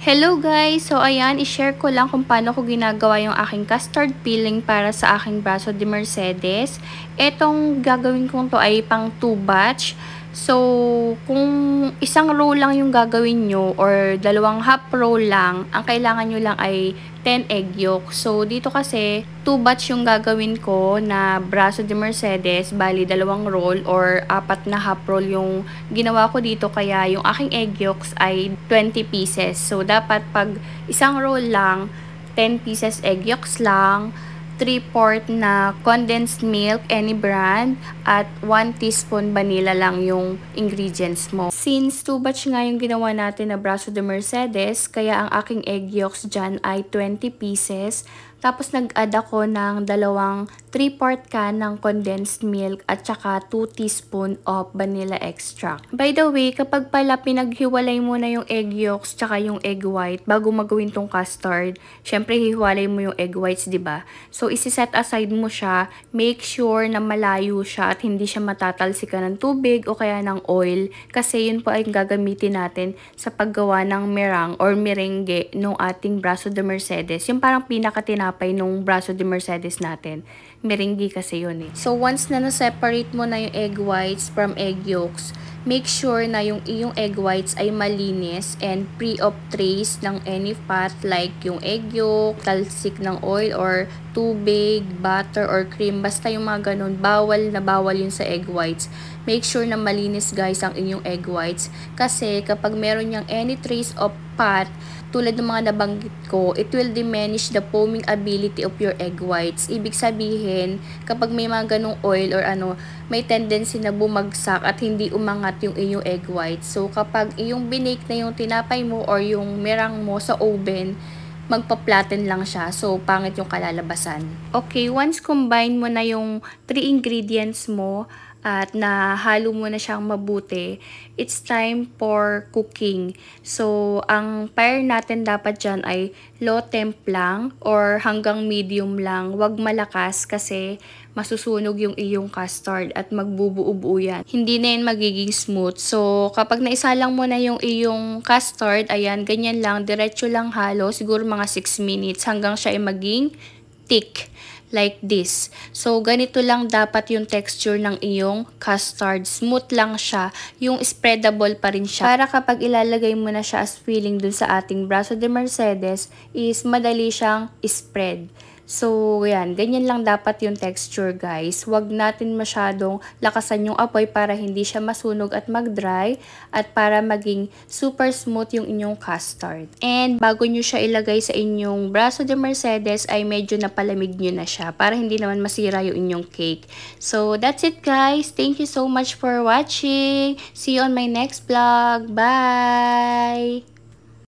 Hello guys! So ayan, i-share ko lang kung paano ko ginagawa yung aking custard peeling para sa aking Braso de Mercedes. Etong gagawin kong to ay pang 2 batch. So, kung isang roll lang yung gagawin nyo or dalawang half roll lang, ang kailangan nyo lang ay 10 egg yolk. So, dito kasi 2 batch yung gagawin ko na Braso de Mercedes, bali dalawang roll or 4 na half roll yung ginawa ko dito, kaya yung aking egg yolks ay 20 pieces. So, dapat pag isang roll lang, 10 pieces egg yolks lang, 3/4 na condensed milk, any brand, at 1 teaspoon vanilla lang yung ingredients mo. Since 2 batch nga yung ginawa natin na Braso de Mercedes, kaya ang aking egg yolks dyan ay 20 pieces. Tapos nag-add ako ng dalawang 3/4 can ng condensed milk at saka 2 teaspoon of vanilla extract. By the way, kapag pala pinaghiwalay mo na yung egg yolks tsaka yung egg white bago magawin tong custard, syempre hiwalay mo yung egg whites, 'di ba? So isi-set aside mo siya, make sure na malayo siya at hindi siya matatalsikan ng tubig o kaya ng oil, kasi yun po ay gagamitin natin sa paggawa ng meringue or merengue ng ating Braso de Mercedes. Yung parang pinakatinapay nung Braso de Mercedes natin. Merengue kasi yun eh. So, once na na-separate mo na yung egg whites from egg yolks, make sure na yung iyong egg whites ay malinis and free of trace ng any fat like yung egg yolk, talsik ng oil or tubig, butter or cream. Basta yung mga ganun, bawal na bawal yun sa egg whites. Make sure na malinis guys ang inyong egg whites, kasi kapag meron yung any trace of fat, tulad ng mga nabanggit ko, it will diminish the foaming ability of your egg whites. Ibig sabihin, kapag may mga ganong oil or ano, may tendency na bumagsak at hindi umangat yung inyong egg whites. So, kapag yung binake na yung tinapay mo or yung meringue mo sa oven, magpa-flatten lang siya. So, pangit yung kalalabasan. Okay, once combine mo na yung 3 ingredients mo at nahalo mo na siyang mabuti, it's time for cooking. So, ang fire natin dapat dyan ay low temp lang or hanggang medium lang. Huwag malakas kasi masusunog yung iyong custard at magbubuo-buo yan. Hindi na yan magiging smooth. So, kapag naisa lang mo na yung iyong custard, ayan, ganyan lang, diretso lang halo, siguro mga 6 minutes hanggang siya ay maging thick. Like this. So, ganito lang dapat yung texture ng iyong custard. Smooth lang siya. Yung spreadable pa rin siya. Para kapag ilalagay mo na siya as filling dun sa ating Braso de Mercedes, is madali siyang spread. So, yan. Ganyan lang dapat yung texture, guys. Huwag natin masyadong lakasan yung apoy para hindi siya masunog at mag-dry at para maging super smooth yung inyong custard. And bago nyo siya ilagay sa inyong Braso de Mercedes ay medyo napalamig nyo na siya para hindi naman masira yung inyong cake. So, that's it, guys. Thank you so much for watching. See you on my next vlog. Bye!